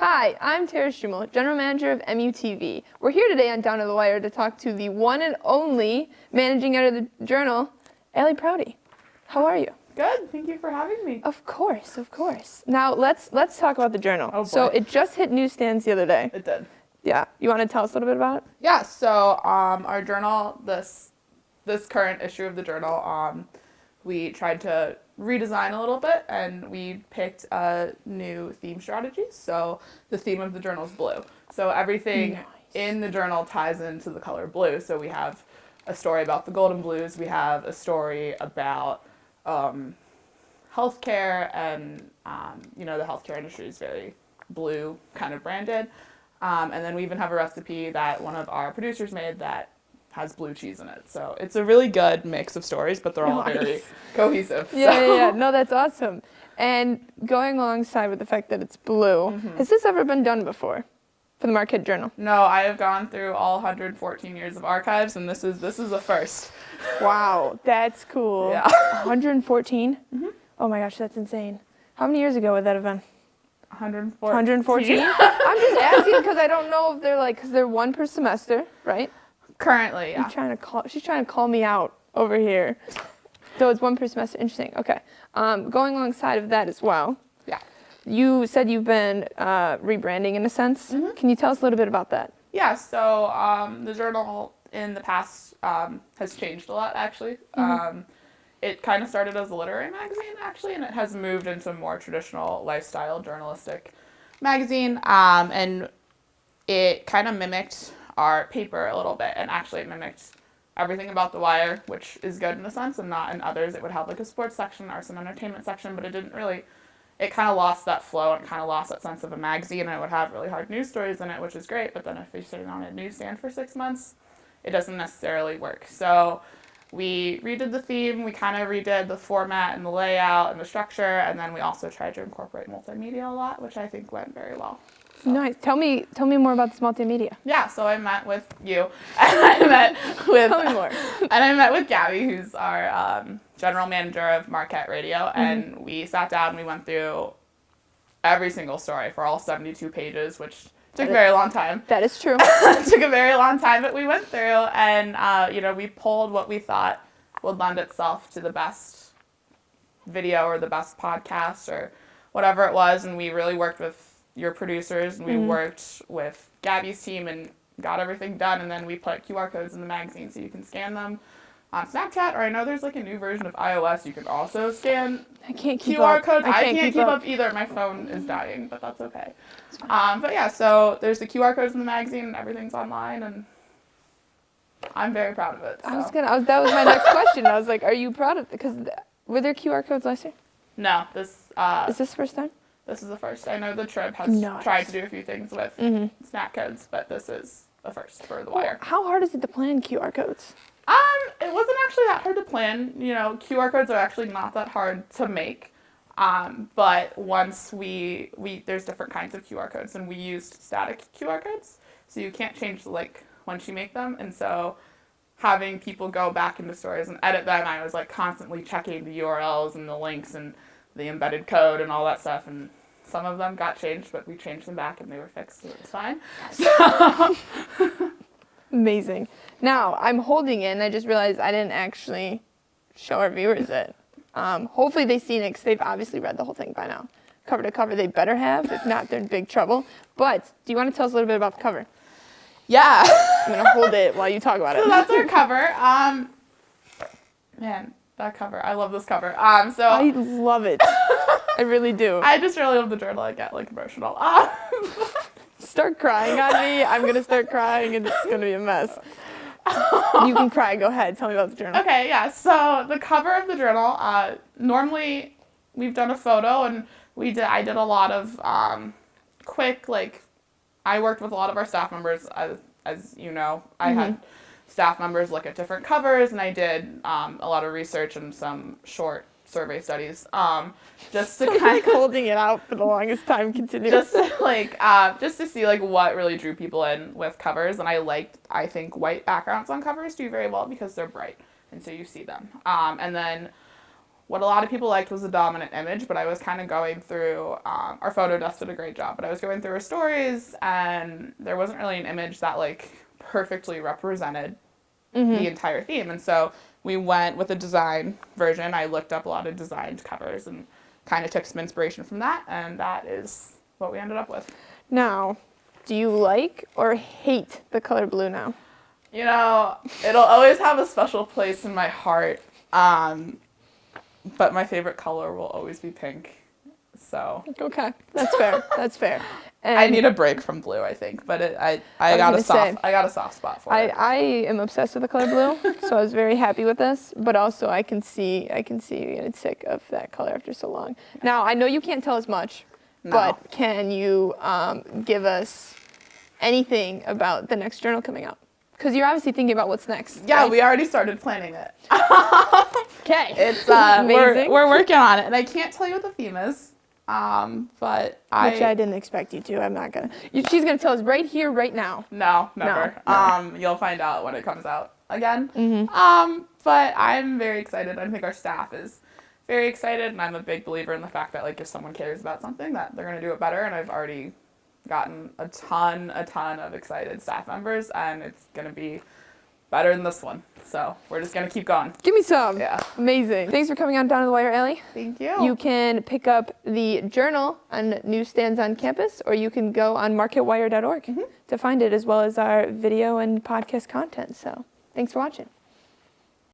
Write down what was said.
Hi, I'm Tara Schumel, General Manager of MUTV. We're here today on Down to the Wire to talk to the one and only Managing Editor of the Journal, Allie Prouty. How are you? Good. Thank you for having me. Of course, of course. Now let's talk about the Journal. Oh boy. So it just hit newsstands the other day. It did. Yeah. You want to tell us a little bit about it? Yeah. So our journal, this current issue of the journal, we tried to redesign a little bit, and we picked a new theme strategy. So the theme of the journal is blue. So everything in the journal ties into the color blue. So we have a story about the Golden Blues. We have a story about healthcare, and the healthcare industry is very blue kind of branded. And then we even have a recipe that one of our producers made that has blue cheese in it. So it's a really good mix of stories, but they're all very cohesive. Yeah. No, that's awesome. And going alongside with the fact that it's blue, has this ever been done before for the Marquette Journal? No, I have gone through all 114 years of archives, and this is a first. Wow, that's cool. Yeah. 114? Oh my gosh, that's insane. How many years ago would that have been? 114. 114? I'm just asking because I don't know if they're because they're one per semester, right? Currently, yeah. She's trying to call me out over here. So it's one per semester. Interesting. Okay. Going alongside of that as well. Yeah. You said you've been rebranding in a sense. Can you tell us a little bit about that? Yeah. So the journal in the past has changed a lot, actually. It kind of started as a literary magazine, actually, and it has moved into a more traditional lifestyle journalistic magazine. And it kind of mimicked our paper a little bit, and actually it mimicked everything about the Wire, which is good in a sense, and not in others. It would have like a sports section or some entertainment section, but it didn't really, it kind of lost that flow and kind of lost that sense of a magazine, and it would have really hard news stories in it, which is great, but then if you're sitting on a newsstand for 6 months, it doesn't necessarily work. So we redid the theme, we kind of redid the format and the layout and the structure, and then we also tried to incorporate multimedia a lot, which I think went very well. So. Nice. Tell me more about this multimedia. Yeah, so I met with you, and I met with Tell me more. And I met with Gabby, who's our general manager of Marquette Radio, and we sat down and we went through every single story for all 72 pages, which took a very long time. That is true. It took a very long time, but we went through, and we pulled what we thought would lend itself to the best video or the best podcast or whatever it was, and we really worked with your producers, and we worked with Gabby's team and got everything done, and then we put QR codes in the magazine so you can scan them on Snapchat, or I know there's like a new version of iOS you can also scan I can't keep QR up. codes. I can't keep up either. My phone is dying, but that's okay. But yeah, so there's the QR codes in the magazine, and everything's online, and I'm very proud of it. So. That was my next question. I was like, are you proud of it? Because were there QR codes last year? No, Is this the first time? This is the first. I know the Trib has tried to do a few things with snack codes, but this is a first for the Wire. How hard is it to plan QR codes? It wasn't actually that hard to plan. QR codes are actually not that hard to make. But once there's different kinds of QR codes, and we used static QR codes, so you can't change the link once you make them. And so having people go back into stories and edit them, I was like constantly checking the URLs and the links and the embedded code and all that stuff, and some of them got changed, but we changed them back and they were fixed, so it was fine. So. Amazing. Now, I'm holding it, and I just realized I didn't actually show our viewers it. Hopefully they've seen it, because they've obviously read the whole thing by now. Cover to cover, they better have. If not, they're in big trouble. But do you want to tell us a little bit about the cover? Yeah. I'm going to hold it while you talk about it. So that's our cover. Man, that cover. I love this cover. So I love it. I really do. I just really love the journal. I get emotional. Start crying on me. I'm going to start crying, and it's going to be a mess. You can cry. Go ahead. Tell me about the journal. Okay, yeah. So the cover of the journal, normally we've done a photo, and I did a lot of quick, I worked with a lot of our staff members, as you know. I had staff members look at different covers, and I did a lot of research and some short survey studies, just to kind of holding it out for the longest time. Continue. Just to see what really drew people in with covers, and I think white backgrounds on covers do very well because they're bright, and so you see them. And then what a lot of people liked was the dominant image, but I was kind of going through, our photo desk did a great job, but I was going through our stories, and there wasn't really an image that, like, perfectly represented the entire theme. And so we went with a design version. I looked up a lot of designed covers and kind of took some inspiration from that, and that is what we ended up with. Now, do you like or hate the color blue now? You know, it'll always have a special place in my heart, but my favorite color will always be pink. So Okay, that's fair. That's fair. And I need a break from blue, I think, but I got a soft spot for it. I am obsessed with the color blue, so I was very happy with this. But also, I can see you getting sick of that color after so long. Now, I know you can't tell us much, No. but can you give us anything about the next journal coming out? Because you're obviously thinking about what's next. Yeah, right? we already started planning it. Okay. It's amazing. we're working on it, and I can't tell you what the theme is. But Which I didn't expect you to. I'm not gonna. She's gonna tell us right here, right now. No, never. No. You'll find out when it comes out again. Mm-hmm. But I'm very excited. I think our staff is very excited, and I'm a big believer in the fact that, like, if someone cares about something, that they're gonna do it better. And I've already gotten a ton of excited staff members, and it's gonna be better than this one. So we're just gonna keep going. Give me some. Yeah. Amazing. Thanks for coming on Down to the Wire, Ellie. Thank you. You can pick up the journal on newsstands on campus, or you can go on marquettewire.org to find it, as well as our video and podcast content. So thanks for watching.